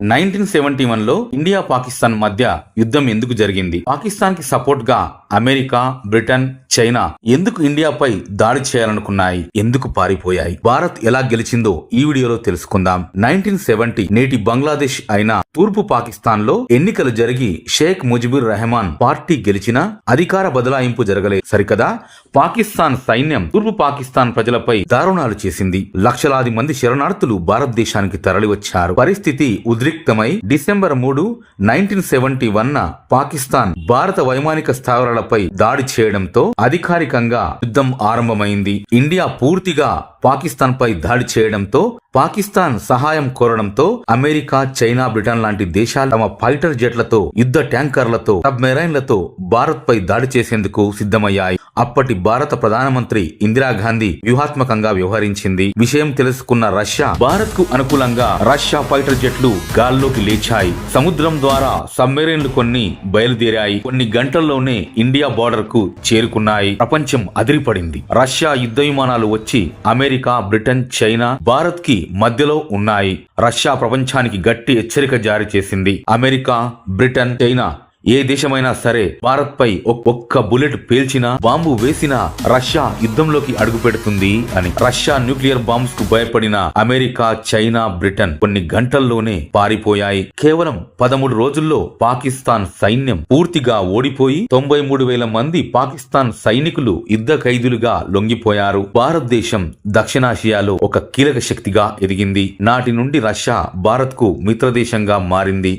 1971లో India Pakistan మధ్య యుద్ధం ఎందుకు జరిగింది? పాకిస్తాన్ కి సపోర్ట్ గా అమెరికా, బ్రిటన్, చైనా ఎందుకు ఇండియాపై దాడి చేయాలనుకున్నాయి? ఎందుకు పారిపోయాయి? భారత్ ఎలా గెలిచిందో ఈ వీడియోలో తెలుసుకుందాం. 1970 నేటి బంగ్లాదేశ్ అయిన తూర్పు పాకిస్తాన్ లో ఎన్నికలు జరిగి షేక్ ముజిబుర్ రెహమాన్ పార్టీ గెలిచినా అధికార బదలాయింపు జరగలేదు. సరికదా పాకిస్తాన్ సైన్యం తూర్పు పాకిస్తాన్ ప్రజలపై దారుణాలు చేసింది. లక్షలాది మంది శరణార్థులు భారతదేశానికి తరలివచ్చారు. పరిస్థితి ఉద్రిక్తమై డిసెంబర్ 3, 1971 పాకిస్తాన్ భారత వైమానిక స్థావరాలపై దాడి చేయడంతో అధికారికంగా యుద్ధం ఆరంభమైంది. ఇండియా పూర్తిగా పాకిస్తాన్ పై దాడి చేయడంతో పాకిస్తాన్ సహాయం కోరడంతో అమెరికా, చైనా, బ్రిటన్ లాంటి దేశాలు తమ ఫైటర్ జెట్లతో, యుద్ధ ట్యాంకర్లతో, సబ్మెరైన్లతో భారత్ పై దాడి చేసేందుకు సిద్ధమయ్యాయి. అప్పటి భారత ప్రధానమంత్రి ఇందిరాగాంధీ వ్యూహాత్మకంగా వ్యవహరించింది. విషయం తెలుసుకున్న రష్యా భారత్ కు అనుకూలంగా రష్యా ఫైటర్ జెట్లు గాల్లోకి లేచాయి. సముద్రం ద్వారా సబ్మెరైన్లు కొన్ని బయలుదేరాయి. కొన్ని గంటల్లోనే ఇండియా బార్డర్ కు చేరుకున్నాయి. ప్రపంచం అదిరిపడింది. రష్యా యుద్ధ విమానాలు వచ్చి అమెరికా, బ్రిటన్, చైనా, భారత్ కి మధ్యలో ఉన్నాయి. రష్యా ప్రపంచానికి గట్టి హెచ్చరిక జారీ చేసింది. అమెరికా, బ్రిటన్, చైనా ఏ దేశమైనా సరే భారత్ పై ఒక్క బుల్లెట్ పేల్చినా, బాంబు వేసినా రష్యా యుద్ధంలోకి అడుగు పెడుతుంది అని. రష్యా న్యూక్లియర్ బాంబ్స్ కు భయపడిన అమెరికా, చైనా, బ్రిటన్ కొన్ని గంటల్లోనే పారిపోయాయి. కేవలం 13 రోజుల్లో పాకిస్తాన్ సైన్యం పూర్తిగా ఓడిపోయి 93,000 మంది పాకిస్తాన్ సైనికులు యుద్ధ ఖైదీలుగా లొంగిపోయారు. భారతదేశం దక్షిణాసియాలో ఒక కీలక శక్తిగా ఎదిగింది. నాటి నుండి రష్యా భారత్ కు మిత్రదేశంగా మారింది.